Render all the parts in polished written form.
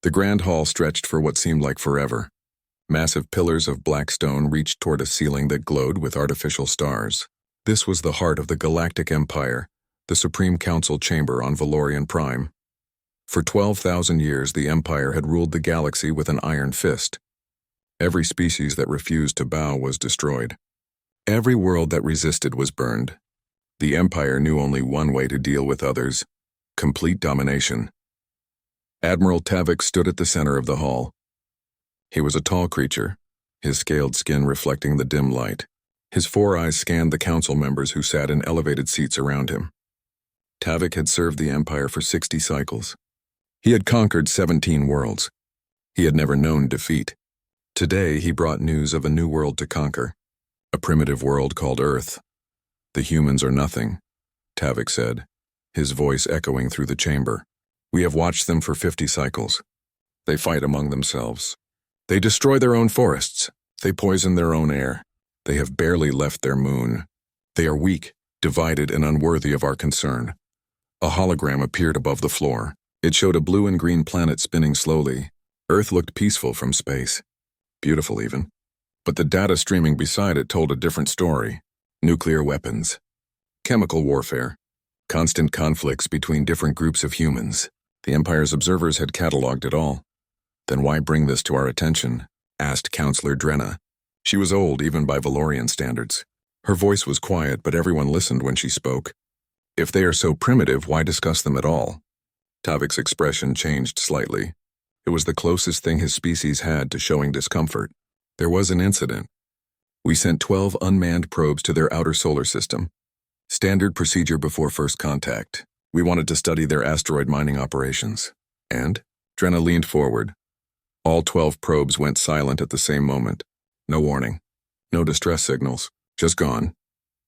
The grand hall stretched for what seemed like forever. Massive pillars of black stone reached toward a ceiling that glowed with artificial stars. This was the heart of the Galactic Empire, the Supreme Council chamber on Valorian Prime. For 12,000 years, the Empire had ruled the galaxy with an iron fist. Every species that refused to bow was destroyed. Every world that resisted was burned. The Empire knew only one way to deal with others: complete domination. Admiral Tavik stood at the center of the hall. He was a tall creature, his scaled skin reflecting the dim light. His 4 eyes scanned the council members who sat in elevated seats around him. Tavik had served the Empire for 60 cycles. He had conquered 17 worlds. He had never known defeat. Today, he brought news of a new world to conquer, a primitive world called Earth. "The humans are nothing," Tavik said, his voice echoing through the chamber. "We have watched them for 50 cycles. They fight among themselves. They destroy their own forests. They poison their own air. They have barely left their moon. They are weak, divided, and unworthy of our concern." A hologram appeared above the floor. It showed a blue and green planet spinning slowly. Earth looked peaceful from space. Beautiful even. But the data streaming beside it told a different story. Nuclear weapons, chemical warfare, constant conflicts between different groups of humans. The Empire's observers had cataloged it all. "Then why bring this to our attention?" asked Counselor Drenna. She was old, even by Valorian standards. Her voice was quiet, but everyone listened when she spoke. "If they are so primitive, why discuss them at all?" Tavik's expression changed slightly. It was the closest thing his species had to showing discomfort. "There was an incident. We sent 12 unmanned probes to their outer solar system. Standard procedure before first contact. We wanted to study their asteroid mining operations." "And?" Drenna leaned forward. All 12 probes went silent at the same moment. No warning. No distress signals. Just gone.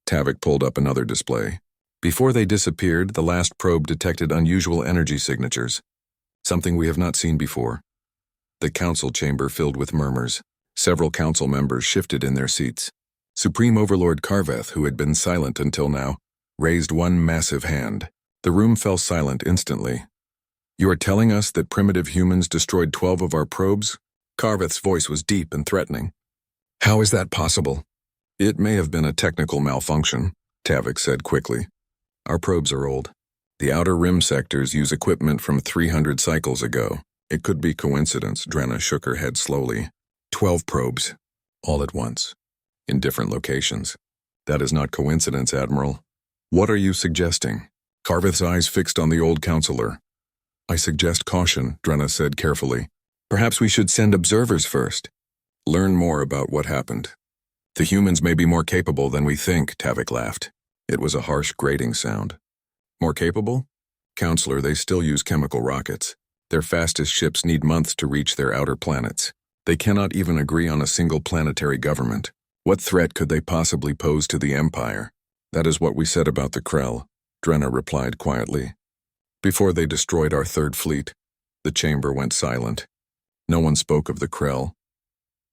Tavik pulled up another display. Before they disappeared, the last probe detected unusual energy signatures. Something we have not seen before. The council chamber filled with murmurs. Several council members shifted in their seats. Supreme Overlord Karveth, who had been silent until now, raised one massive hand. The room fell silent instantly. "You are telling us that primitive humans destroyed 12 of our probes?" Karveth's voice was deep and threatening. "How is that possible?" "It may have been a technical malfunction," Tavik said quickly. "Our probes are old. The outer rim sectors use equipment from 300 cycles ago. It could be coincidence." Drenna shook her head slowly. 12 probes, all at once, in different locations. "That is not coincidence, Admiral. What are you suggesting?" Karveth's eyes fixed on the old counselor. "I suggest caution," Drenna said carefully. "Perhaps we should send observers first. Learn more about what happened. The humans may be more capable than we think," Tavik laughed. It was a harsh, grating sound. "More capable?" "Counselor, they still use chemical rockets. Their fastest ships need months to reach their outer planets. They cannot even agree on a single planetary government. What threat could they possibly pose to the Empire?" "That is what we said about the Krell," Drenna replied quietly. "Before they destroyed our third fleet." The chamber went silent. No one spoke of the Krell.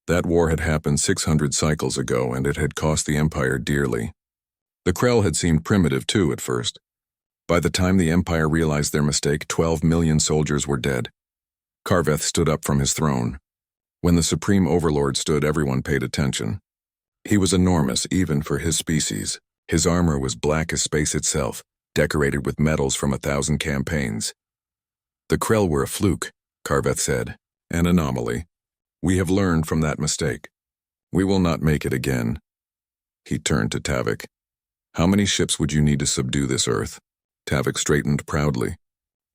That war had happened 600 cycles ago, and it had cost the Empire dearly. The Krell had seemed primitive too at first. By the time the Empire realized their mistake, 12 million soldiers were dead. Karveth stood up from his throne. When the Supreme Overlord stood, everyone paid attention. He was enormous, even for his species. His armor was black as space itself, decorated with medals from 1,000 campaigns. "The Krell were a fluke," Karveth said. "An anomaly. We have learned from that mistake. We will not make it again." He turned to Tavik. "How many ships would you need to subdue this Earth?" Tavik straightened proudly.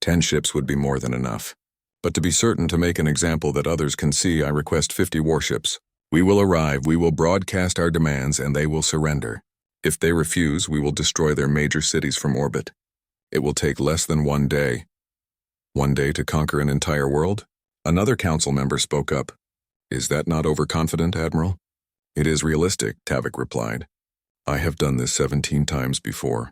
10 ships would be more than enough. "But to be certain to make an example that others can see, I request 50 warships. We will arrive, we will broadcast our demands, and they will surrender. If they refuse, we will destroy their major cities from orbit. It will take less than 1 day." "1 day to conquer an entire world?" Another council member spoke up. "Is that not overconfident, Admiral?" "It is realistic," Tavik replied. "I have done this 17 times before.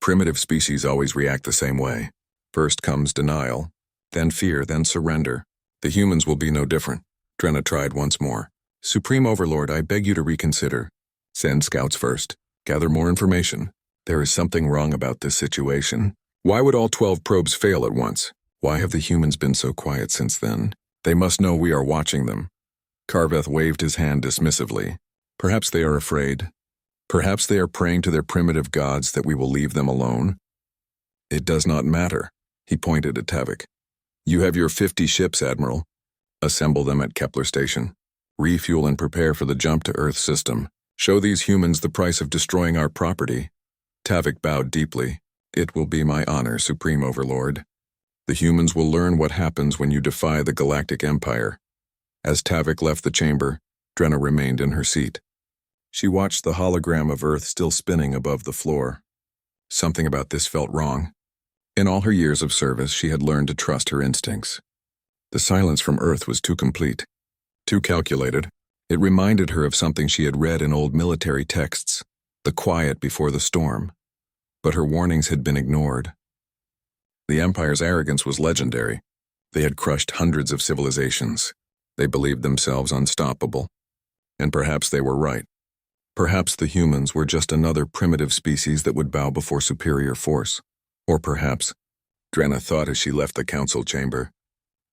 Primitive species always react the same way. First comes denial, then fear, then surrender. The humans will be no different." Drenna tried once more. "Supreme Overlord, I beg you to reconsider. Send scouts first. Gather more information. There is something wrong about this situation. Why would all 12 probes fail at once? Why have the humans been so quiet since then? They must know we are watching them. Carveth waved his hand dismissively. Perhaps they are afraid. Perhaps they are praying to their primitive gods that we will leave them alone. It does not matter, he pointed at Tavik. You have your 50 ships, Admiral. Assemble them at Kepler Station. Refuel and prepare for the jump to Earth system. Show these humans the price of destroying our property. Tavik bowed deeply. It will be my honor, Supreme Overlord. The humans will learn what happens when you defy the Galactic Empire. As Tavik left the chamber, Drenna remained in her seat. She watched the hologram of Earth still spinning above the floor. Something about this felt wrong. In all her years of service, she had learned to trust her instincts. The silence from Earth was too complete, too calculated. It reminded her of something she had read in old military texts, the quiet before the storm. But her warnings had been ignored. The Empire's arrogance was legendary. They had crushed hundreds of civilizations. They believed themselves unstoppable. And perhaps they were right. Perhaps the humans were just another primitive species that would bow before superior force. Or perhaps, Drenna thought as she left the council chamber,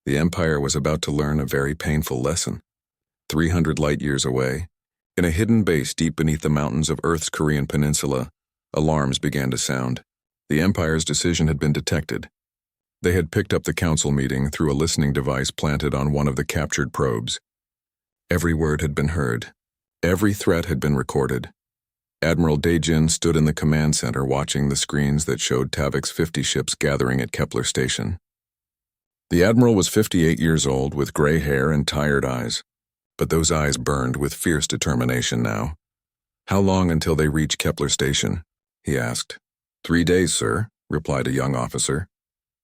the Empire was about to learn a very painful lesson. 300 light-years away, in a hidden base deep beneath the mountains of Earth's Korean peninsula, alarms began to sound. The Empire's decision had been detected. They had picked up the council meeting through a listening device planted on one of the captured probes. Every word had been heard. Every threat had been recorded. Admiral Daejin stood in the command center watching the screens that showed Tavik's 50 ships gathering at Kepler Station. The Admiral was 58 years old with gray hair and tired eyes, but those eyes burned with fierce determination now. How long until they reach Kepler Station? He asked. 3 days, sir, replied a young officer.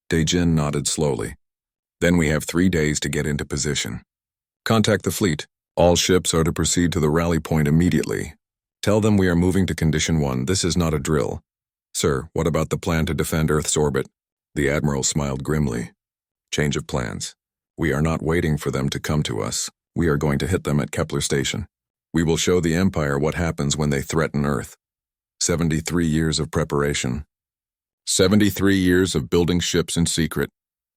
Daejin nodded slowly. Then we have 3 days to get into position. Contact the fleet. All ships are to proceed to the rally point immediately. Tell them we are moving to Condition 1. This is not a drill. Sir, what about the plan to defend Earth's orbit? The Admiral smiled grimly. Change of plans. We are not waiting for them to come to us. We are going to hit them at Kepler Station. We will show the Empire what happens when they threaten Earth. 73 years of preparation. 73 years of building ships in secret.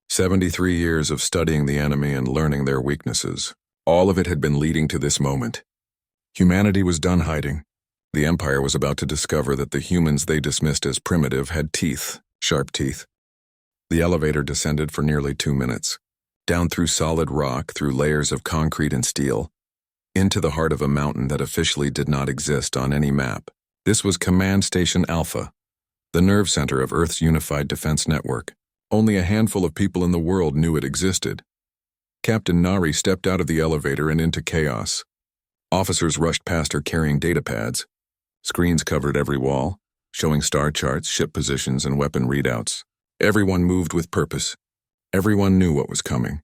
73 years of studying the enemy and learning their weaknesses. All of it had been leading to this moment. Humanity was done hiding. The Empire was about to discover that the humans they dismissed as primitive had teeth, sharp teeth. The elevator descended for nearly 2 minutes, down through solid rock, through layers of concrete and steel, into the heart of a mountain that officially did not exist on any map. This was Command Station Alpha, the nerve center of Earth's unified defense network. Only a handful of people in the world knew it existed. Captain Nari stepped out of the elevator and into chaos. Officers rushed past her carrying data pads. Screens covered every wall, showing star charts, ship positions, and weapon readouts. Everyone moved with purpose. Everyone knew what was coming.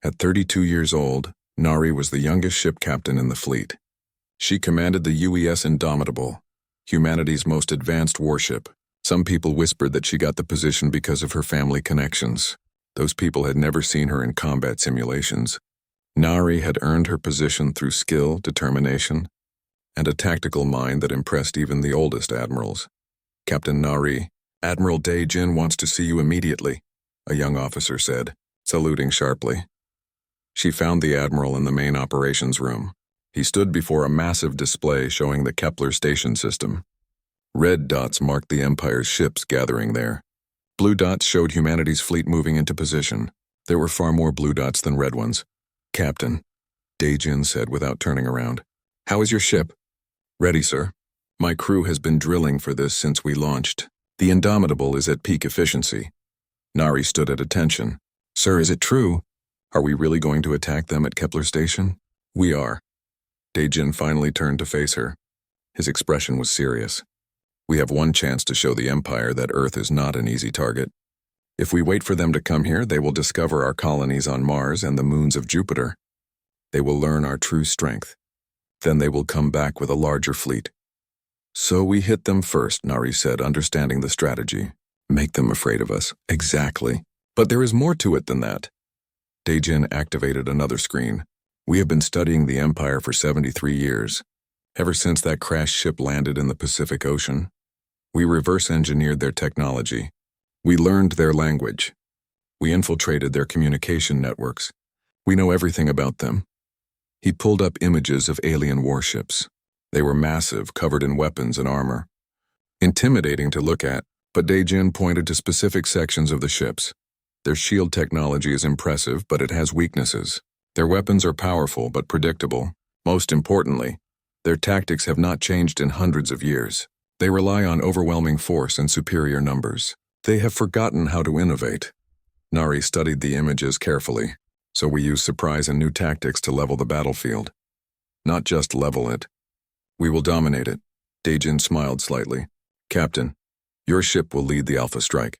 At 32 years old, Nari was the youngest ship captain in the fleet. She commanded the UES Indomitable, humanity's most advanced warship. Some people whispered that she got the position because of her family connections. Those people had never seen her in combat simulations. Nari had earned her position through skill, determination, and a tactical mind that impressed even the oldest admirals. Captain Nari, Admiral Daejin wants to see you immediately, a young officer said, saluting sharply. She found the admiral in the main operations room. He stood before a massive display showing the Kepler station system. Red dots marked the Empire's ships gathering there. Blue dots showed humanity's fleet moving into position. There were far more blue dots than red ones. Captain, Daejin said without turning around. How is your ship? Ready, sir. My crew has been drilling for this since we launched. The Indomitable is at peak efficiency. Nari stood at attention. Sir, is it true? Are we really going to attack them at Kepler Station? We are. Daejin finally turned to face her. His expression was serious. We have one chance to show the Empire that Earth is not an easy target. If we wait for them to come here, they will discover our colonies on Mars and the moons of Jupiter. They will learn our true strength. Then they will come back with a larger fleet. So we hit them first, Nari said, understanding the strategy. Make them afraid of us. Exactly. But there is more to it than that. Daejin activated another screen. We have been studying the Empire for 73 years. Ever since that crashed ship landed in the Pacific Ocean. We reverse-engineered their technology. We learned their language. We infiltrated their communication networks. We know everything about them. He pulled up images of alien warships. They were massive, covered in weapons and armor. Intimidating to look at, but Dejin pointed to specific sections of the ships. Their shield technology is impressive, but it has weaknesses. Their weapons are powerful but predictable. Most importantly, their tactics have not changed in hundreds of years. They rely on overwhelming force and superior numbers. They have forgotten how to innovate. Nari studied the images carefully, so we use surprise and new tactics to level the battlefield. Not just level it. We will dominate it. Dejin smiled slightly. Captain, your ship will lead the Alpha Strike.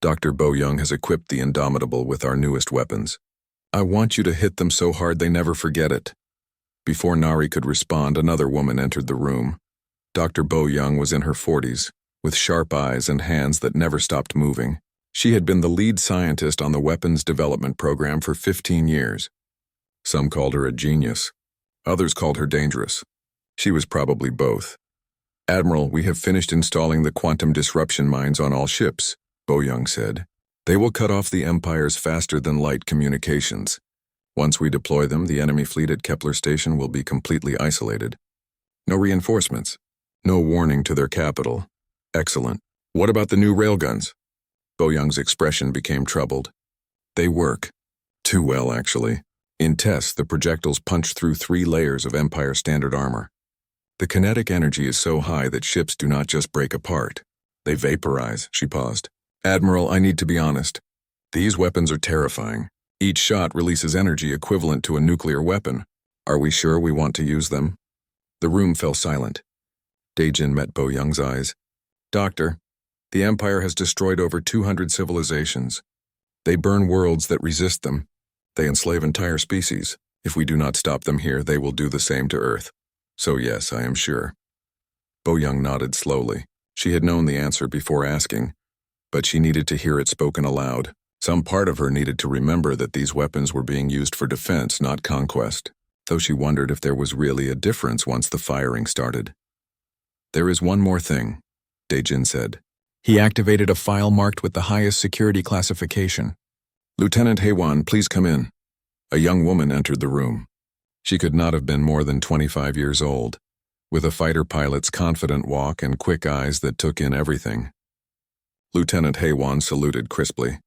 Dr. Bo Young has equipped the Indomitable with our newest weapons. I want you to hit them so hard they never forget it. Before Nari could respond, another woman entered the room. Dr. Bo Young was in her 40s, with sharp eyes and hands that never stopped moving. She had been the lead scientist on the weapons development program for 15 years. Some called her a genius. Others called her dangerous. She was probably both. Admiral, we have finished installing the quantum disruption mines on all ships, Bo Young said. They will cut off the Empire's faster-than-light communications. Once we deploy them, the enemy fleet at Kepler Station will be completely isolated. No reinforcements. No warning to their capital. Excellent. What about the new railguns? Bo Young's expression became troubled. They work. Too well, actually. In tests, the projectiles punch through 3 layers of Empire standard armor. The kinetic energy is so high that ships do not just break apart. They vaporize, she paused. Admiral, I need to be honest. These weapons are terrifying. Each shot releases energy equivalent to a nuclear weapon. Are we sure we want to use them? The room fell silent. Dejin met Bo Young's eyes. Doctor, the Empire has destroyed over 200 civilizations. They burn worlds that resist them. They enslave entire species. If we do not stop them here, they will do the same to Earth. So yes, I am sure. Bo Young nodded slowly. She had known the answer before asking, but she needed to hear it spoken aloud. Some part of her needed to remember that these weapons were being used for defense, not conquest, though she wondered if there was really a difference once the firing started. There is one more thing, Dejin said. He activated a file marked with the highest security classification. Lieutenant Heywan, please come in. A young woman entered the room. She could not have been more than 25 years old, with a fighter pilot's confident walk and quick eyes that took in everything. Lieutenant Heywan saluted crisply.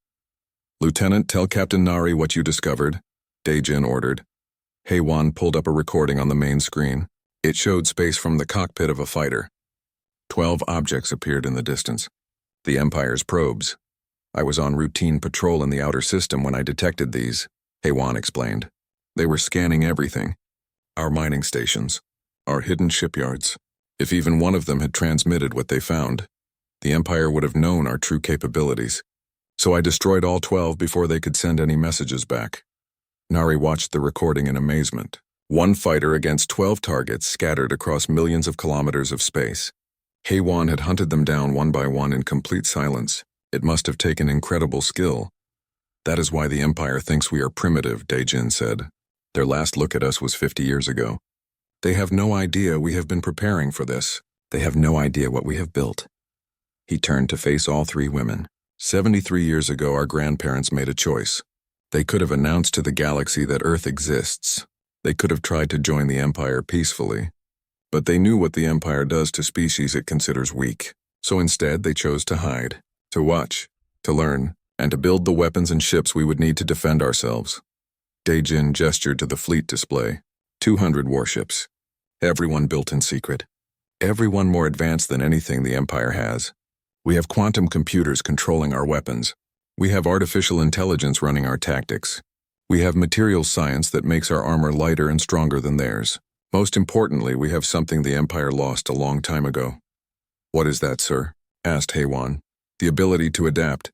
Lieutenant, tell Captain Nari what you discovered, Dejin ordered. Heywan pulled up a recording on the main screen. It showed space from the cockpit of a fighter. 12 objects appeared in the distance. The Empire's probes. I was on routine patrol in the outer system when I detected these, Heywan explained. They were scanning everything. Our mining stations. Our hidden shipyards. If even one of them had transmitted what they found, the Empire would have known our true capabilities. So I destroyed all 12 before they could send any messages back. Nari watched the recording in amazement. One fighter against 12 targets scattered across millions of kilometers of space. Heywan had hunted them down one by one in complete silence. It must have taken incredible skill. That is why the Empire thinks we are primitive, Dejin said. Their last look at us was 50 years ago. They have no idea we have been preparing for this. They have no idea what we have built. He turned to face all 3 women. 73 years ago, our grandparents made a choice. They could have announced to the galaxy that Earth exists. They could have tried to join the Empire peacefully. But they knew what the Empire does to species it considers weak. So instead, they chose to hide, to watch, to learn, and to build the weapons and ships we would need to defend ourselves. Dejin gestured to the fleet display. 200 warships. Everyone built in secret. Everyone more advanced than anything the Empire has. We have quantum computers controlling our weapons. We have artificial intelligence running our tactics. We have material science that makes our armor lighter and stronger than theirs. Most importantly, we have something the Empire lost a long time ago. What is that, sir? Asked Heywan. The ability to adapt,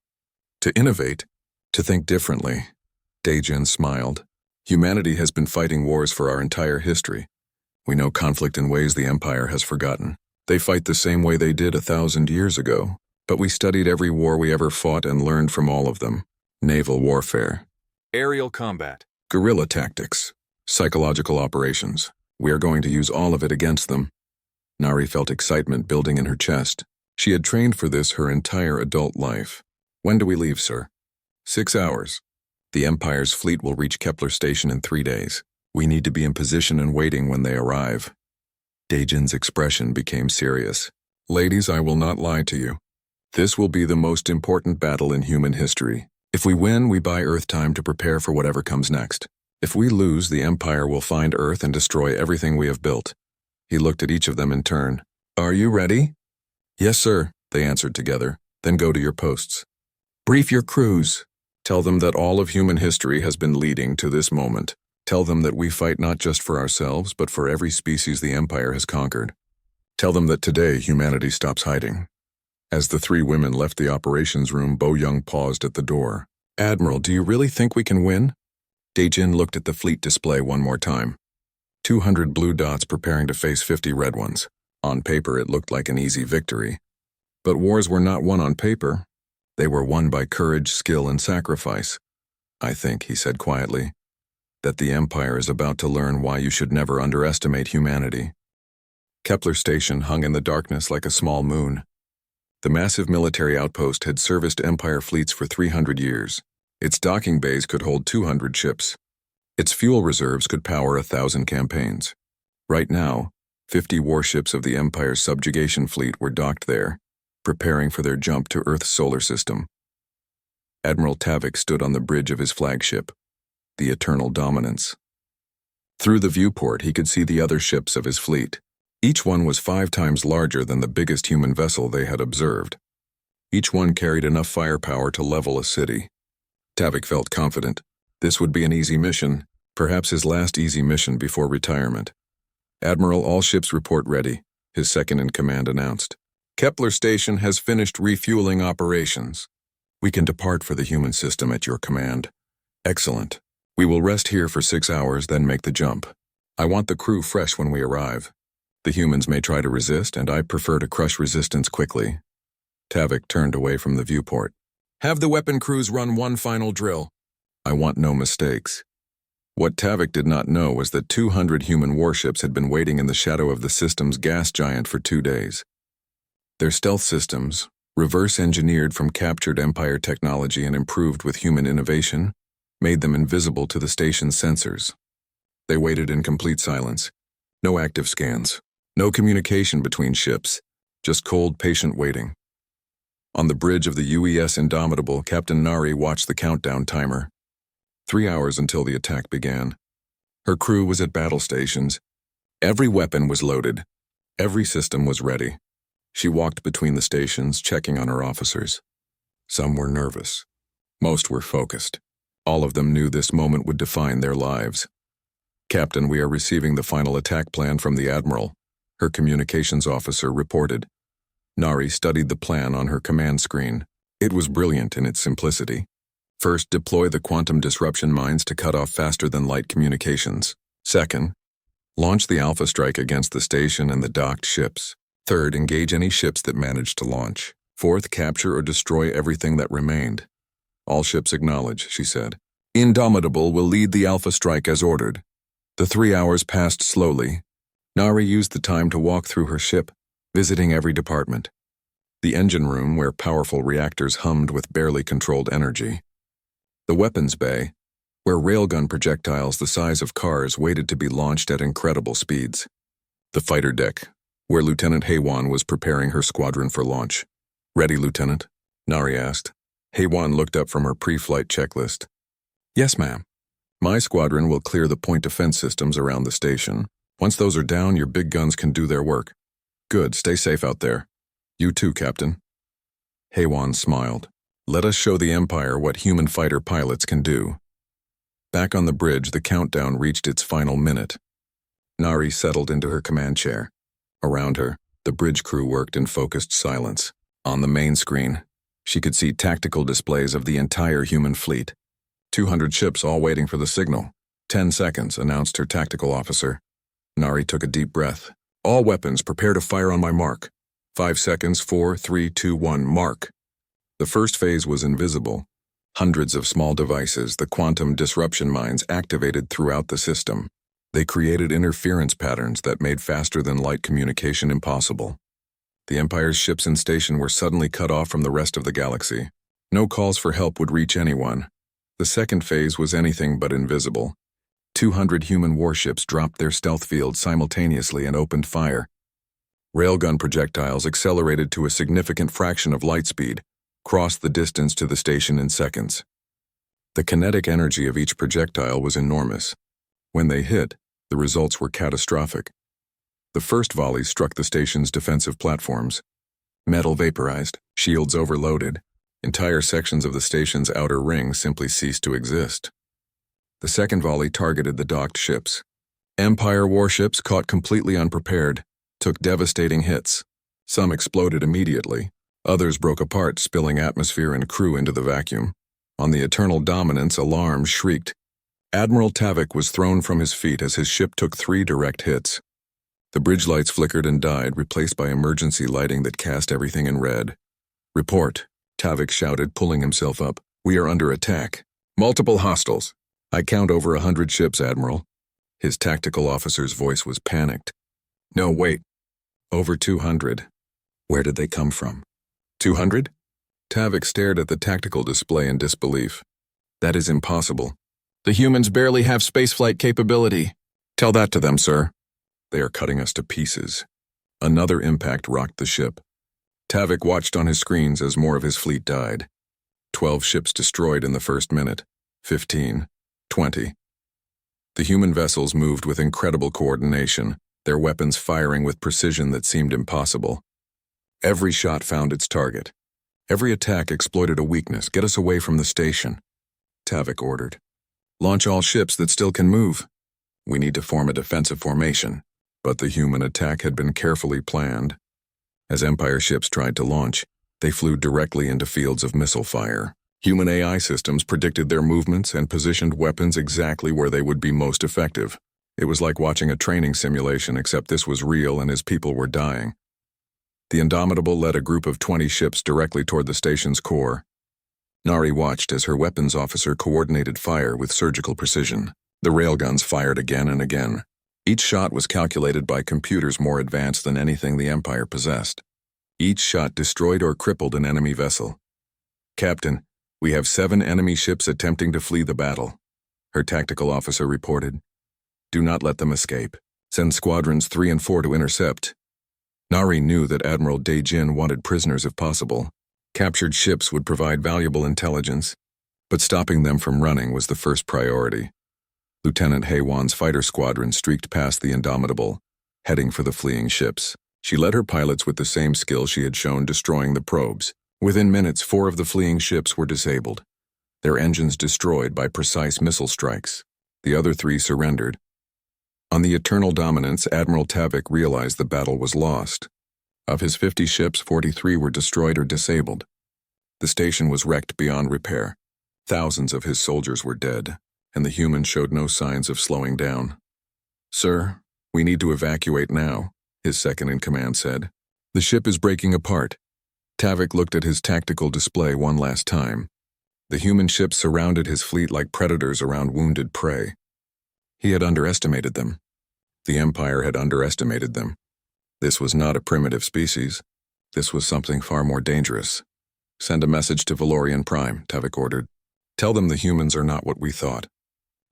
to innovate, to think differently. Dejin smiled. Humanity has been fighting wars for our entire history. We know conflict in ways the Empire has forgotten. They fight the same way they did 1,000 years ago, but we studied every war we ever fought and learned from all of them. Naval warfare, Aerial combat, guerrilla tactics, psychological operations. We are going to use all of it against them. Nari felt excitement building in her chest. She had trained for this her entire adult life. When do we leave, sir? 6 hours. The Empire's fleet will reach Kepler Station in 3 days. We need to be in position and waiting when they arrive. Dejin's expression became serious. Ladies, I will not lie to you. This will be the most important battle in human history. If we win, we buy Earth time to prepare for whatever comes next. If we lose, the Empire will find Earth and destroy everything we have built. He looked at each of them in turn. Are you ready? Yes, sir, they answered together. Then go to your posts. Brief your crews. Tell them that all of human history has been leading to this moment. Tell them that we fight not just for ourselves, but for every species the Empire has conquered. Tell them that today humanity stops hiding. As the 3 women left the operations room, Bo Young paused at the door. Admiral, do you really think we can win? Dejin looked at the fleet display one more time. 200 blue dots preparing to face 50 red ones. On paper, it looked like an easy victory. But wars were not won on paper. They were won by courage, skill, and sacrifice. I think, he said quietly, that the Empire is about to learn why you should never underestimate humanity. Kepler Station hung in the darkness like a small moon. The massive military outpost had serviced Empire fleets for 300 years. Its docking bays could hold 200 ships. Its fuel reserves could power 1,000 campaigns. Right now, 50 warships of the Empire's subjugation fleet were docked there, preparing for their jump to Earth's solar system. Admiral Tavik stood on the bridge of his flagship, the Eternal Dominance. Through the viewport, he could see the other ships of his fleet. Each one was 5 times larger than the biggest human vessel they had observed. Each one carried enough firepower to level a city. Tavik felt confident. This would be an easy mission, perhaps his last easy mission before retirement. Admiral, all ships report ready, his second-in-command announced. Kepler Station has finished refueling operations. We can depart for the human system at your command. Excellent. We will rest here for 6 hours, then make the jump. I want the crew fresh when we arrive. The humans may try to resist, and I prefer to crush resistance quickly. Tavik turned away from the viewport. Have the weapon crews run one final drill. I want no mistakes. What Tavik did not know was that 200 human warships had been waiting in the shadow of the system's gas giant for 2 days. Their stealth systems, reverse-engineered from captured Empire technology and improved with human innovation, made them invisible to the station's sensors. They waited in complete silence. No active scans. No communication between ships. Just cold, patient waiting. On the bridge of the UES Indomitable, Captain Nari watched the countdown timer. 3 hours until the attack began. Her crew was at battle stations. Every weapon was loaded. Every system was ready. She walked between the stations, checking on her officers. Some were nervous. Most were focused. All of them knew this moment would define their lives. Captain, we are receiving the final attack plan from the Admiral, her communications officer reported. Nari studied the plan on her command screen. It was brilliant in its simplicity. First, deploy the quantum disruption mines to cut off faster-than-light communications. Second, launch the Alpha Strike against the station and the docked ships. Third, engage any ships that managed to launch. Fourth, capture or destroy everything that remained. All ships acknowledge, she said. Indomitable will lead the Alpha Strike as ordered. The 3 hours passed slowly. Nari used the time to walk through her ship, visiting every department. The engine room, where powerful reactors hummed with barely controlled energy. The weapons bay, where railgun projectiles the size of cars waited to be launched at incredible speeds. The fighter deck, where Lieutenant Haywan was preparing her squadron for launch. Ready, Lieutenant? Nari asked. Haywan looked up from her pre-flight checklist. Yes, ma'am. My squadron will clear the point defense systems around the station. Once those are down, your big guns can do their work. Good, stay safe out there. You too, Captain. Haywan smiled. Let us show the Empire what human fighter pilots can do. Back on the bridge, the countdown reached its final minute. Nari settled into her command chair. Around her, the bridge crew worked in focused silence. On the main screen, she could see tactical displays of the entire human fleet. 200 ships all waiting for the signal. 10 seconds, announced her tactical officer. Nari took a deep breath. All weapons, prepare to fire on my mark. 5 seconds, 4, 3, 2, 1, mark. The first phase was invisible. Hundreds of small devices, the quantum disruption mines, activated throughout the system. They created interference patterns that made faster-than-light communication impossible. The Empire's ships in station were suddenly cut off from the rest of the galaxy. No calls for help would reach anyone. The second phase was anything but invisible. 200 human warships dropped their stealth fields simultaneously and opened fire. Railgun projectiles accelerated to a significant fraction of light speed, crossed the distance to the station in seconds. The kinetic energy of each projectile was enormous. When they hit, the results were catastrophic. The first volley struck the station's defensive platforms. Metal vaporized, shields overloaded. Entire sections of the station's outer ring simply ceased to exist. The second volley targeted the docked ships. Empire warships, caught completely unprepared, took devastating hits. Some exploded immediately. Others broke apart, spilling atmosphere and crew into the vacuum. On the Eternal Dominance, alarms shrieked. Admiral Tavik was thrown from his feet as his ship took 3 direct hits. The bridge lights flickered and died, replaced by emergency lighting that cast everything in red. "Report," Tavik shouted, pulling himself up. "We are under attack. Multiple hostiles. I count over 100 ships, Admiral." His tactical officer's voice was panicked. "No, wait. Over 200. Where did they come from?" 200? Tavik stared at the tactical display in disbelief. "That is impossible. The humans barely have spaceflight capability." "Tell that to them, sir." "They are cutting us to pieces." Another impact rocked the ship. Tavik watched on his screens as more of his fleet died. 12 ships destroyed in the first minute. 15. 20. The human vessels moved with incredible coordination, their weapons firing with precision that seemed impossible. Every shot found its target. Every attack exploited a weakness. "Get us away from the station," Tavik ordered. "Launch all ships that still can move. We need to form a defensive formation." But the human attack had been carefully planned. As Empire ships tried to launch, they flew directly into fields of missile fire. Human AI systems predicted their movements and positioned weapons exactly where they would be most effective. It was like watching a training simulation, except this was real and his people were dying. The Indomitable led a group of 20 ships directly toward the station's core. Nari watched as her weapons officer coordinated fire with surgical precision. The railguns fired again and again. Each shot was calculated by computers more advanced than anything the Empire possessed. Each shot destroyed or crippled an enemy vessel. "Captain, we have 7 enemy ships attempting to flee the battle," her tactical officer reported. "Do not let them escape. Send squadrons 3 and 4 to intercept." Nari knew that Admiral Dae-Jin wanted prisoners if possible. Captured ships would provide valuable intelligence, but stopping them from running was the first priority. Lieutenant Haywan's fighter squadron streaked past the Indomitable, heading for the fleeing ships. She led her pilots with the same skill she had shown destroying the probes. Within minutes, 4 of the fleeing ships were disabled, their engines destroyed by precise missile strikes. The other 3 surrendered. On the Eternal Dominance, Admiral Tavik realized the battle was lost. Of his 50 ships, 43 were destroyed or disabled. The station was wrecked beyond repair. Thousands of his soldiers were dead, and the humans showed no signs of slowing down. "Sir, we need to evacuate now," his second-in-command said. "The ship is breaking apart." Tavik looked at his tactical display one last time. The human ships surrounded his fleet like predators around wounded prey. He had underestimated them. The Empire had underestimated them. This was not a primitive species. This was something far more dangerous. "Send a message to Valorian Prime," Tavik ordered. "Tell them the humans are not what we thought.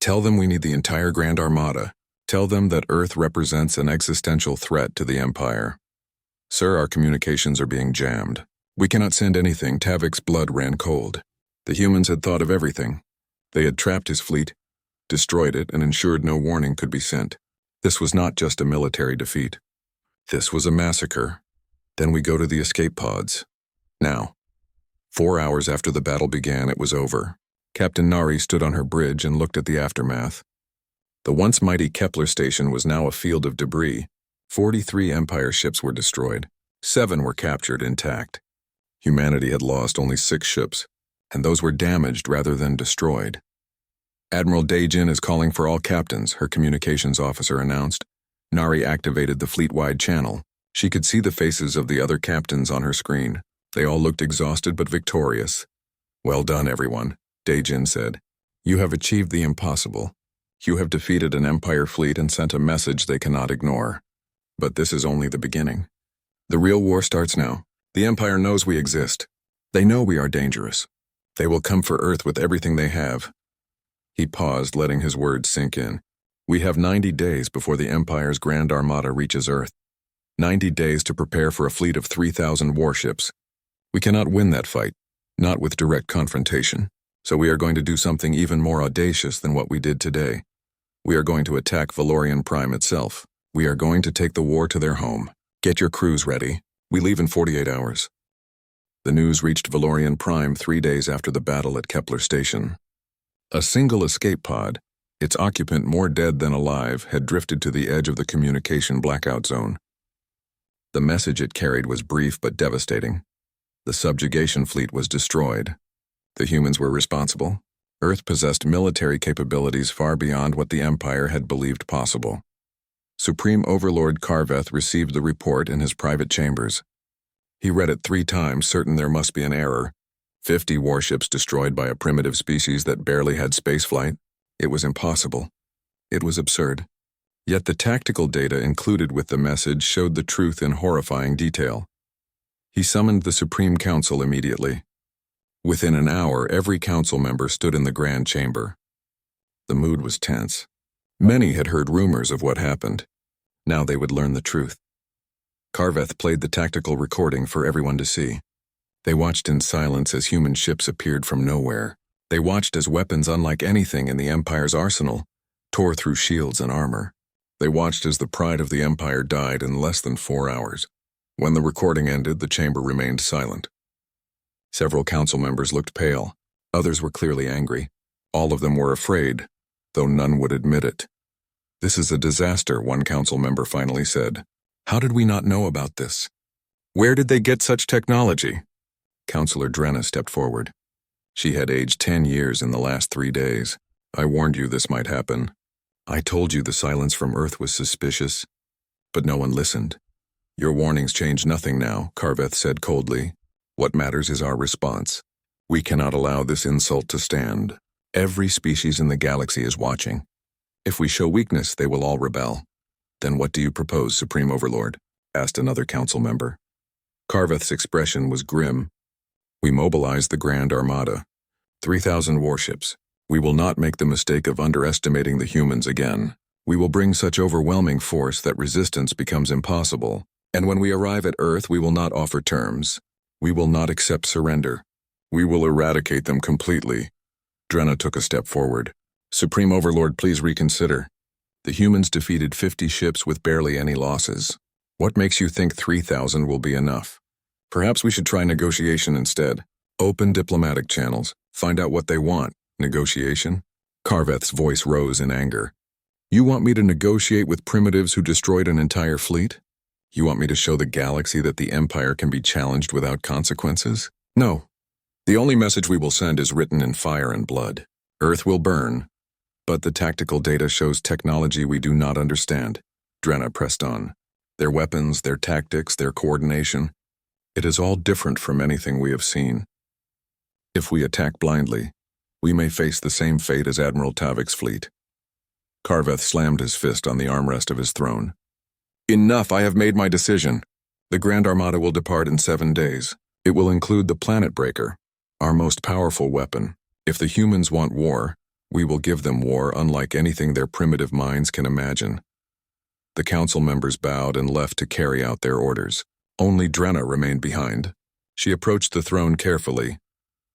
Tell them we need the entire Grand Armada. Tell them that Earth represents an existential threat to the Empire." "Sir, our communications are being jammed. We cannot send anything." Tavik's blood ran cold. The humans had thought of everything. They had trapped his fleet, destroyed it, and ensured no warning could be sent. This was not just a military defeat. This was a massacre. Then we go to the escape pods. Now. 4 hours after the battle began, it was over. Captain Nari stood on her bridge and looked at the aftermath. The once mighty Kepler station was now a field of debris. 43 Empire ships were destroyed. 7 were captured intact. Humanity had lost only 6 ships, and those were damaged rather than destroyed. "Admiral Dae-Jin is calling for all captains," her communications officer announced. Nari activated the fleet-wide channel. She could see the faces of the other captains on her screen. They all looked exhausted but victorious. "Well done, everyone," Dae-Jin said. "You have achieved the impossible. You have defeated an Empire fleet and sent a message they cannot ignore. But this is only the beginning. The real war starts now. The Empire knows we exist. They know we are dangerous. They will come for Earth with everything they have. He paused, letting his words sink in. We have 90 days before the Empire's Grand Armada reaches Earth. 90 days to prepare for a fleet of 3,000 warships. We cannot win that fight, not with direct confrontation. So we are going to do something even more audacious than what we did today. We are going to attack Valorian Prime itself. We are going to take the war to their home. Get your crews ready. We leave in 48 hours. The news reached Valorian Prime 3 days after the battle at Kepler Station. A single escape pod, its occupant more dead than alive, had drifted to the edge of the communication blackout zone. The message it carried was brief but devastating. The subjugation fleet was destroyed. The humans were responsible. Earth possessed military capabilities far beyond what the Empire had believed possible. Supreme Overlord Carveth received the report in his private chambers. He read it 3 times, certain there must be an error. 50 warships destroyed by a primitive species that barely had spaceflight. It was impossible. It was absurd. Yet the tactical data included with the message showed the truth in horrifying detail. He summoned the Supreme Council immediately. Within an hour, every council member stood in the Grand Chamber. The mood was tense. Many had heard rumors of what happened. Now they would learn the truth. Carveth played the tactical recording for everyone to see. They watched in silence as human ships appeared from nowhere. They watched as weapons unlike anything in the Empire's arsenal tore through shields and armor. They watched as the pride of the Empire died in less than 4 hours. When the recording ended, the chamber remained silent. Several council members looked pale. Others were clearly angry. All of them were afraid, though none would admit it. This is a disaster, one council member finally said. How did we not know about this? Where did they get such technology? Councillor Drenna stepped forward. She had aged 10 years in the last 3 days. I warned you this might happen. I told you the silence from Earth was suspicious, but no one listened. Your warnings change nothing now, Carveth said coldly. What matters is our response. We cannot allow this insult to stand. Every species in the galaxy is watching. If we show weakness, they will all rebel. Then what do you propose, Supreme Overlord? Asked another council member. Carveth's expression was grim. We mobilize the Grand Armada. 3,000 warships. We will not make the mistake of underestimating the humans again. We will bring such overwhelming force that resistance becomes impossible. And when we arrive at Earth, we will not offer terms. We will not accept surrender. We will eradicate them completely. Drenna took a step forward. Supreme Overlord, please reconsider. The humans defeated 50 ships with barely any losses. What makes you think 3,000 will be enough? Perhaps we should try negotiation instead. Open diplomatic channels. Find out what they want. Negotiation? Carveth's voice rose in anger. You want me to negotiate with primitives who destroyed an entire fleet? You want me to show the galaxy that the Empire can be challenged without consequences? No. The only message we will send is written in fire and blood. Earth will burn. But the tactical data shows technology we do not understand. Drenna pressed on. Their weapons, their tactics, their coordination. It is all different from anything we have seen. If we attack blindly, we may face the same fate as Admiral Tavik's fleet. Carveth slammed his fist on the armrest of his throne. Enough, I have made my decision. The Grand Armada will depart in 7 days. It will include the Planet Breaker, our most powerful weapon. If the humans want war, we will give them war unlike anything their primitive minds can imagine. The council members bowed and left to carry out their orders. Only Drenna remained behind. She approached the throne carefully.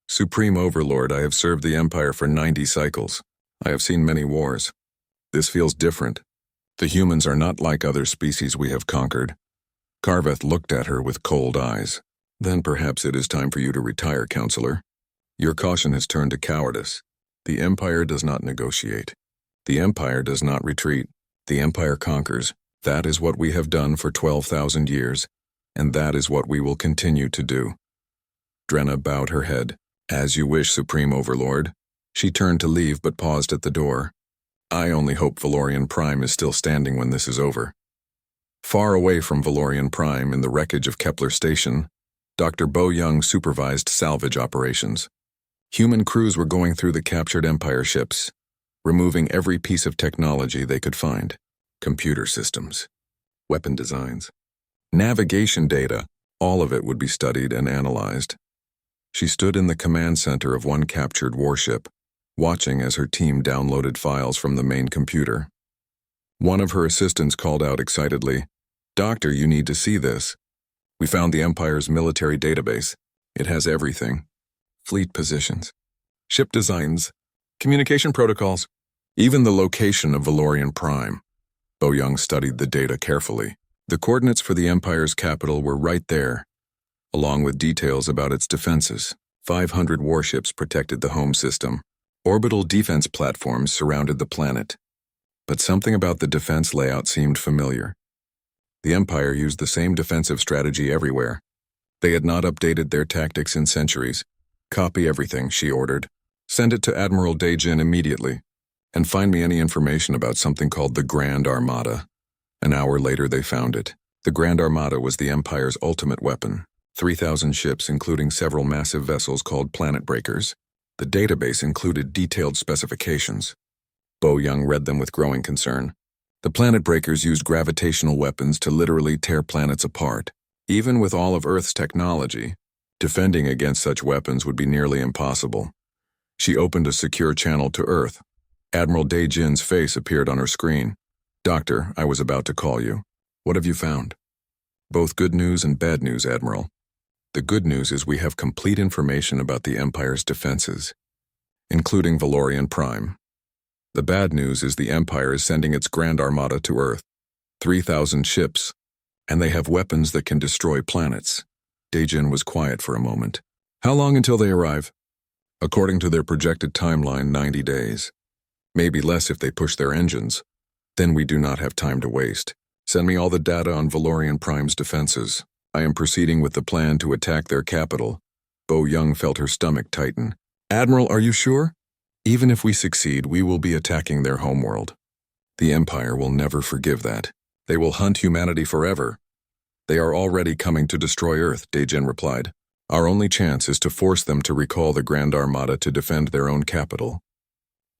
Supreme Overlord, I have served the Empire for 90 cycles. I have seen many wars. This feels different. The humans are not like other species we have conquered. Carveth looked at her with cold eyes. Then perhaps it is time for you to retire, Counselor. Your caution has turned to cowardice. The Empire does not negotiate. The Empire does not retreat. The Empire conquers. That is what we have done for 12,000 years, and that is what we will continue to do. Drenna bowed her head. As you wish, Supreme Overlord. She turned to leave but paused at the door. I only hope Valorian Prime is still standing when this is over. Far away from Valorian Prime, in the wreckage of Kepler Station, Dr. Bo Young supervised salvage operations. Human crews were going through the captured Empire ships, removing every piece of technology they could find. Computer systems, weapon designs, navigation data, all of it would be studied and analyzed. She stood in the command center of one captured warship, watching as her team downloaded files from the main computer. One of her assistants called out excitedly, "Doctor, you need to see this. We found the Empire's military database. It has everything. Fleet positions, ship designs, communication protocols, even the location of Valorian Prime." Bo-young studied the data carefully. The coordinates for the Empire's capital were right there, along with details about its defenses. 500 warships protected the home system. Orbital defense platforms surrounded the planet. But something about the defense layout seemed familiar. The Empire used the same defensive strategy everywhere. They had not updated their tactics in centuries. "Copy everything," she ordered. "Send it to Admiral Daejin immediately. And find me any information about something called the Grand Armada." An hour later they found it. The Grand Armada was the Empire's ultimate weapon. 3,000 ships, including several massive vessels called planet breakers. The database included detailed specifications. Bo-young read them with growing concern. The planet breakers used gravitational weapons to literally tear planets apart. Even with all of Earth's technology, defending against such weapons would be nearly impossible. She opened a secure channel to Earth. Admiral Daejin's face appeared on her screen. "Doctor, I was about to call you. What have you found?" "Both good news and bad news, Admiral. The good news is we have complete information about the Empire's defenses, including Valorian Prime. The bad news is the Empire is sending its Grand Armada to Earth. 3,000 ships, and they have weapons that can destroy planets." Daejin was quiet for a moment. "How long until they arrive?" "According to their projected timeline, 90 days. Maybe less if they push their engines. Then we do not have time to waste. Send me all the data on Valorian Prime's defenses. I am proceeding with the plan to attack their capital." Bo-young felt her stomach tighten. "Admiral, are you sure? Even if we succeed, we will be attacking their homeworld. The Empire will never forgive that. They will hunt humanity forever." "They are already coming to destroy Earth," Daejin replied. "Our only chance is to force them to recall the Grand Armada to defend their own capital.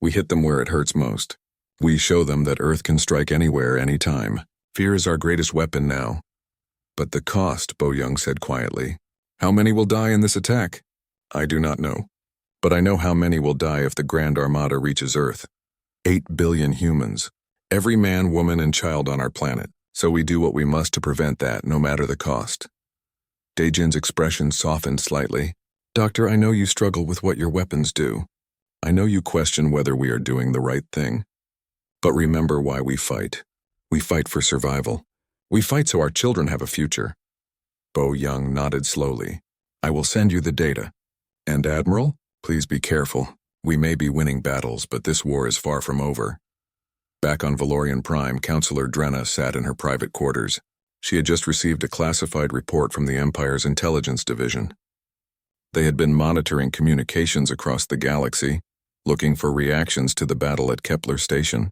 We hit them where it hurts most. We show them that Earth can strike anywhere, anytime. Fear is our greatest weapon now." "But the cost," Bo-young said quietly. "How many will die in this attack?" "I do not know. But I know how many will die if the Grand Armada reaches Earth. 8 billion humans. Every man, woman, and child on our planet. So we do what we must to prevent that, no matter the cost." Daejin's expression softened slightly. "Doctor, I know you struggle with what your weapons do. I know you question whether we are doing the right thing. But remember why we fight. We fight for survival. We fight so our children have a future." Bo-young nodded slowly. "I will send you the data. And Admiral, please be careful. We may be winning battles, but this war is far from over." Back on Valorian Prime, Counselor Drenna sat in her private quarters. She had just received a classified report from the Empire's intelligence division. They had been monitoring communications across the galaxy, looking for reactions to the battle at Kepler Station.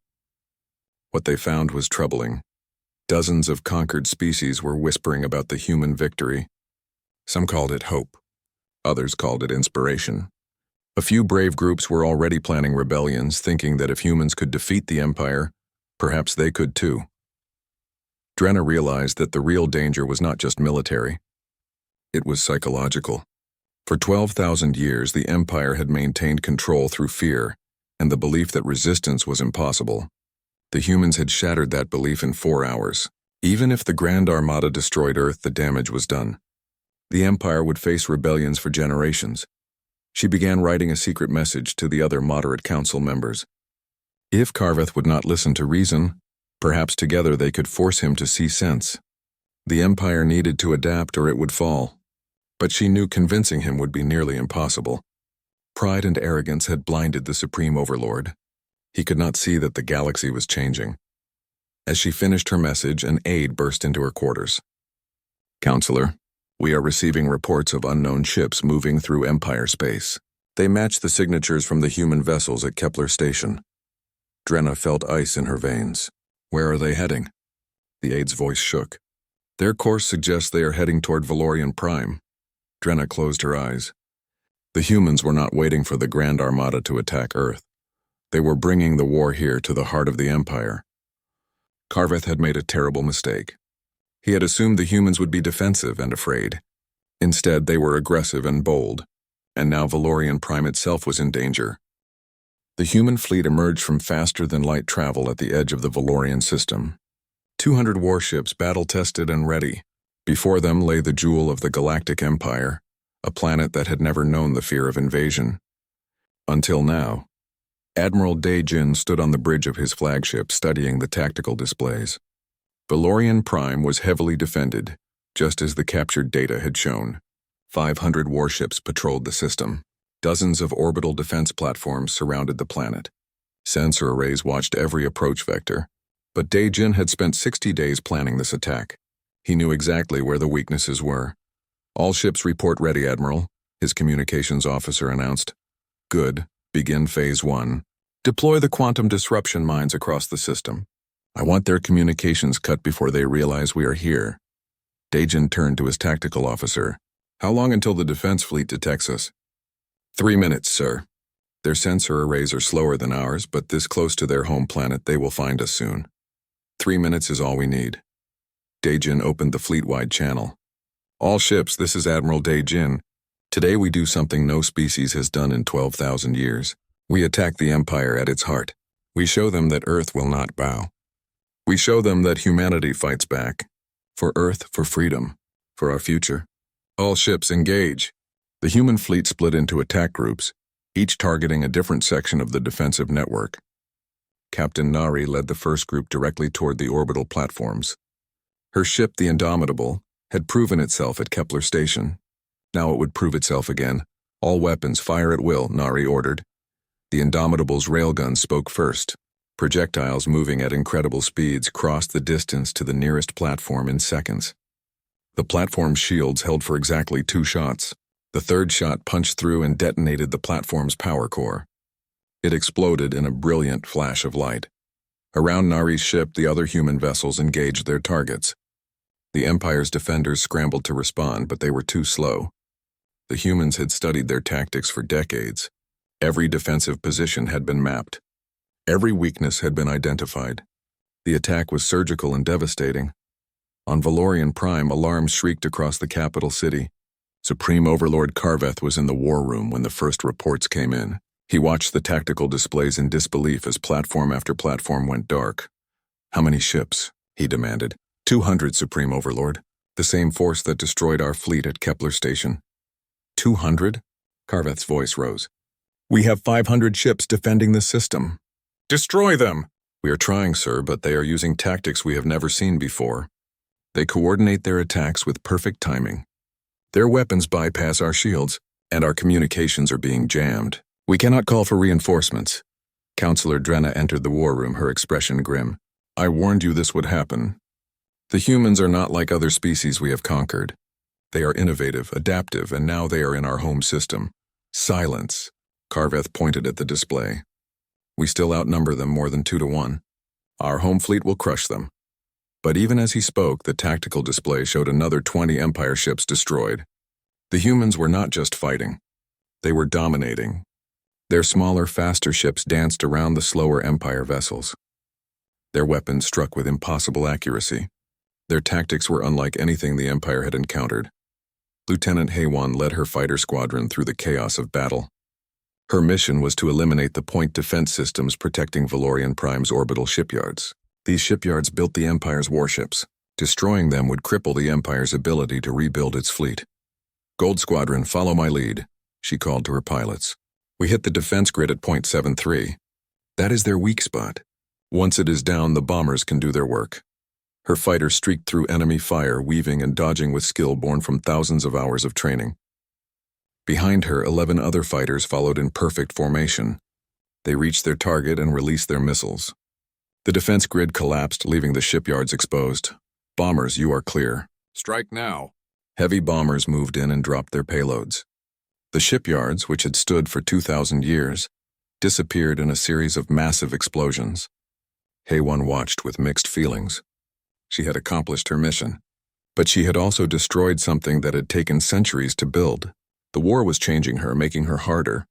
What they found was troubling. Dozens of conquered species were whispering about the human victory. Some called it hope. Others called it inspiration. A few brave groups were already planning rebellions, thinking that if humans could defeat the Empire, perhaps they could too. Drenna realized that the real danger was not just military. It was psychological. For 12,000 years, the Empire had maintained control through fear and the belief that resistance was impossible. The humans had shattered that belief in 4 hours. Even if the Grand Armada destroyed Earth, the damage was done. The Empire would face rebellions for generations. She began writing a secret message to the other moderate council members. If Carveth would not listen to reason, perhaps together they could force him to see sense. The Empire needed to adapt or it would fall. But she knew convincing him would be nearly impossible. Pride and arrogance had blinded the Supreme Overlord. He could not see that the galaxy was changing. As she finished her message, an aide burst into her quarters. "Counselor, we are receiving reports of unknown ships moving through Empire space. They match the signatures from the human vessels at Kepler Station." Drenna felt ice in her veins. "Where are they heading?" The aide's voice shook. "Their course suggests they are heading toward Valorian Prime." Drenna closed her eyes. The humans were not waiting for the Grand Armada to attack Earth. They were bringing the war here to the heart of the Empire. Carveth had made a terrible mistake. He had assumed the humans would be defensive and afraid. Instead, they were aggressive and bold. and now Valorian Prime itself was in danger. The human fleet emerged from faster-than-light travel at the edge of the Valorian system. 200 warships battle-tested and ready. Before them lay the jewel of the Galactic Empire, a planet that had never known the fear of invasion. Until now. Admiral Dae-Jin stood on the bridge of his flagship studying the tactical displays. Valorian Prime was heavily defended, just as the captured data had shown. 500 warships patrolled the system. Dozens of orbital defense platforms surrounded the planet. Sensor arrays watched every approach vector. But Dae-Jin had spent 60 days planning this attack. He knew exactly where the weaknesses were. "All ships report ready, Admiral," his communications officer announced. "Good. Begin Phase 1. Deploy the quantum disruption mines across the system. I want their communications cut before they realize we are here." Dae-Jin turned to his tactical officer. "How long until the defense fleet detects us?" 3 minutes, sir. Their sensor arrays are slower than ours, but this close to their home planet they will find us soon. 3 minutes is all we need. Dae-Jin opened the fleet-wide channel. "All ships, this is Admiral Dae-Jin. Today we do something no species has done in 12,000 years. We attack the Empire at its heart. We show them that Earth will not bow. We show them that humanity fights back. For Earth, for freedom, for our future. All ships engage." The human fleet split into attack groups, each targeting a different section of the defensive network. Captain Nari led the first group directly toward the orbital platforms. Her ship, the Indomitable, had proven itself at Kepler Station. Now it would prove itself again. "All weapons fire at will," Nari ordered. The Indomitable's railguns spoke first. Projectiles moving at incredible speeds crossed the distance to the nearest platform in seconds. The platform's shields held for exactly 2 shots. The third shot punched through and detonated the platform's power core. It exploded in a brilliant flash of light. Around Nari's ship, the other human vessels engaged their targets. The Empire's defenders scrambled to respond, but they were too slow. The humans had studied their tactics for decades. Every defensive position had been mapped. Every weakness had been identified. The attack was surgical and devastating. On Valorian Prime, alarms shrieked across the capital city. Supreme Overlord Karveth was in the war room when the first reports came in. He watched the tactical displays in disbelief as platform after platform went dark. "How many ships?" he demanded. 200, Supreme Overlord. The same force that destroyed our fleet at Kepler Station." 200? Karveth's voice rose. "We have 500 ships defending the system." "Destroy them!" "We are trying, sir, but they are using tactics we have never seen before. They coordinate their attacks with perfect timing. Their weapons bypass our shields, and our communications are being jammed. We cannot call for reinforcements." Counselor Drenna entered the war room, her expression grim. "I warned you this would happen. The humans are not like other species we have conquered. They are innovative, adaptive, and now they are in our home system." "Silence," Karveth pointed at the display. "We still outnumber them more than 2 to 1. Our home fleet will crush them." But even as he spoke, the tactical display showed another 20 Empire ships destroyed. The humans were not just fighting. They were dominating. Their smaller, faster ships danced around the slower Empire vessels. Their weapons struck with impossible accuracy. Their tactics were unlike anything the Empire had encountered. Lieutenant Haywan led her fighter squadron through the chaos of battle. Her mission was to eliminate the point defense systems protecting Valorian Prime's orbital shipyards. These shipyards built the Empire's warships. Destroying them would cripple the Empire's ability to rebuild its fleet. "Gold Squadron, follow my lead," she called to her pilots. "We hit the defense grid at point 73. That is their weak spot. Once it is down, the bombers can do their work." Her fighter streaked through enemy fire, weaving and dodging with skill born from thousands of hours of training. Behind her, 11 other fighters followed in perfect formation. They reached their target and released their missiles. The defense grid collapsed, leaving the shipyards exposed. "Bombers, you are clear. Strike now." Heavy bombers moved in and dropped their payloads. The shipyards, which had stood for 2,000 years, disappeared in a series of massive explosions. Haywan watched with mixed feelings. She had accomplished her mission. But she had also destroyed something that had taken centuries to build. The war was changing her, making her harder.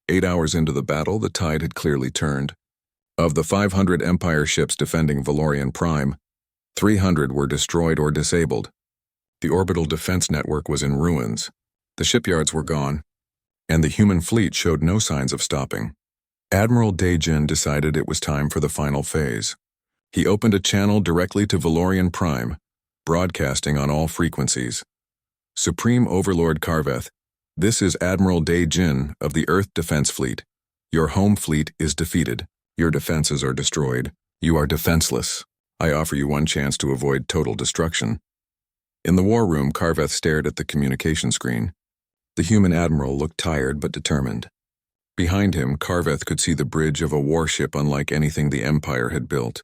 8 hours into the battle, the tide had clearly turned. Of the 500 Empire ships defending Valorian Prime, 300 were destroyed or disabled. The orbital defense network was in ruins. The shipyards were gone. and the human fleet showed no signs of stopping. Admiral Daejin decided it was time for the final phase. He opened a channel directly to Valorian Prime, broadcasting on all frequencies. Supreme Overlord Carveth, this is Admiral Daejin of the Earth Defense Fleet. Your home fleet is defeated. Your defenses are destroyed. You are defenseless. I offer you one chance to avoid total destruction. In the war room, Carveth stared at the communication screen. The human admiral looked tired but determined. Behind him, Carveth could see the bridge of a warship unlike anything the Empire had built.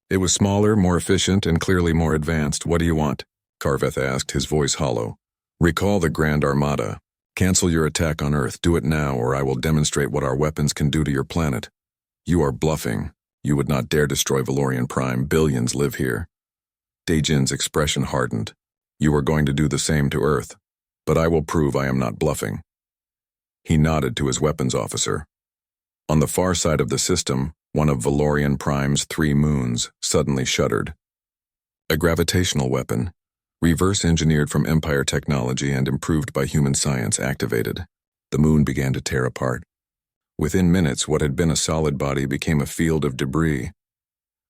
It was smaller, more efficient, and clearly more advanced. What do you want? Carveth asked, his voice hollow. Recall the Grand Armada. Cancel your attack on Earth. Do it now, or I will demonstrate what our weapons can do to your planet. You are bluffing. You would not dare destroy Valorian Prime. Billions live here. Daejin's expression hardened. You are going to do the same to Earth, but I will prove I am not bluffing. He nodded to his weapons officer. On the far side of the system, one of Valorian Prime's 3 moons suddenly shuddered. A gravitational weapon, reverse-engineered from Empire technology and improved by human science, activated. The moon began to tear apart. Within minutes, what had been a solid body became a field of debris.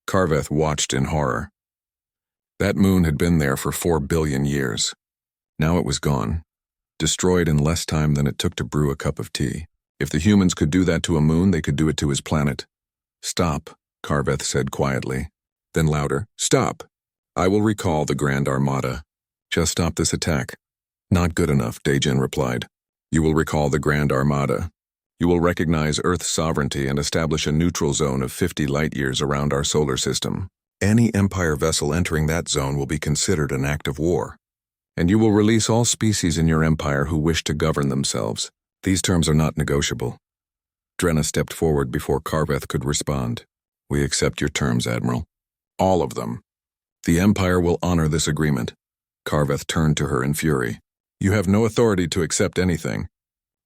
Carveth watched in horror. That moon had been there for 4 billion years. Now it was gone, destroyed in less time than it took to brew a cup of tea. If the humans could do that to a moon, they could do it to his planet. Stop, Carveth said quietly. Then louder, stop. I will recall the Grand Armada. Just stop this attack. Not good enough, Daejin replied. You will recall the Grand Armada. You will recognize Earth's sovereignty and establish a neutral zone of 50 light-years around our solar system. Any Empire vessel entering that zone will be considered an act of war. And you will release all species in your empire who wish to govern themselves. These terms are not negotiable. Drenna stepped forward before Carveth could respond. We accept your terms, Admiral. All of them. The Empire will honor this agreement. Carveth turned to her in fury. You have no authority to accept anything.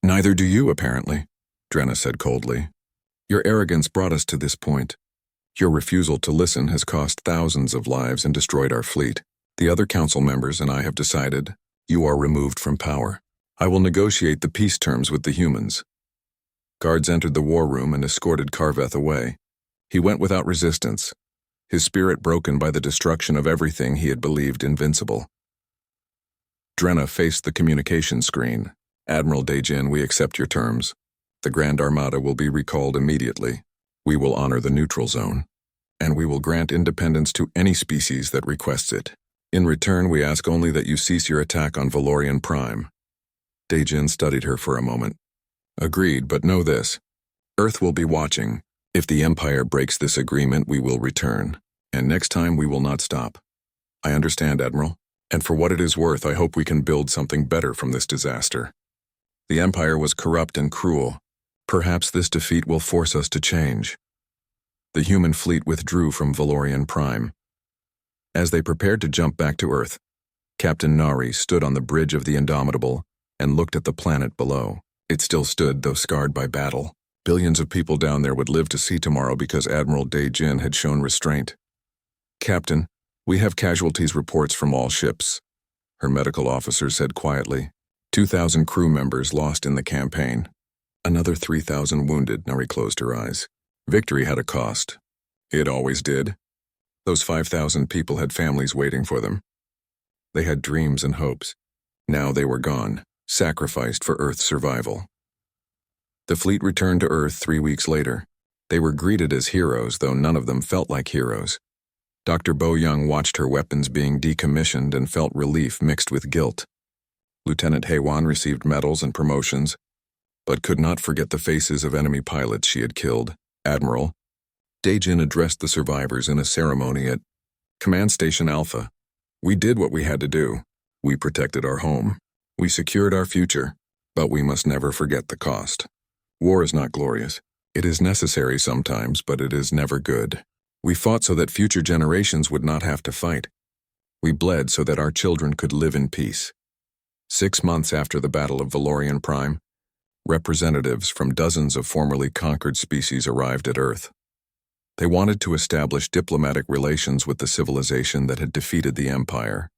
Neither do you, apparently, Drenna said coldly. Your arrogance brought us to this point. Your refusal to listen has cost thousands of lives and destroyed our fleet. The other council members and I have decided you are removed from power. I will negotiate the peace terms with the humans. Guards entered the war room and escorted Carveth away. He went without resistance, his spirit broken by the destruction of everything he had believed invincible. Drenna faced the communication screen. Admiral Daejin, we accept your terms. The Grand Armada will be recalled immediately. We will honor the neutral zone, and we will grant independence to any species that requests it. In return, we ask only that you cease your attack on Valorian Prime. Daejin studied her for a moment. Agreed, but know this. Earth will be watching. If the Empire breaks this agreement, we will return, and next time we will not stop. I understand, Admiral, and for what it is worth, I hope we can build something better from this disaster. The Empire was corrupt and cruel. Perhaps this defeat will force us to change. The human fleet withdrew from Valorian Prime. As they prepared to jump back to Earth, Captain Nari stood on the bridge of the Indomitable and looked at the planet below. It still stood, though scarred by battle. Billions of people down there would live to see tomorrow because Admiral Daejin had shown restraint. Captain, we have casualties reports from all ships, her medical officer said quietly. 2,000 crew members lost in the campaign. Another 3,000 wounded. Nari closed her eyes. Victory had a cost. It always did. Those 5,000 people had families waiting for them. They had dreams and hopes. Now they were gone, sacrificed for Earth's survival. The fleet returned to Earth 3 weeks later. They were greeted as heroes, though none of them felt like heroes. Dr. Bo Young watched her weapons being decommissioned and felt relief mixed with guilt. Lieutenant Haywan received medals and promotions, but could not forget the faces of enemy pilots she had killed. Admiral Daejin addressed the survivors in a ceremony at Command Station Alpha. We did what we had to do. We protected our home. We secured our future, but we must never forget the cost. War is not glorious. It is necessary sometimes, but it is never good. We fought so that future generations would not have to fight. We bled so that our children could live in peace. 6 months after the Battle of Valorian Prime, representatives from dozens of formerly conquered species arrived at Earth. They wanted to establish diplomatic relations with the civilization that had defeated the Empire.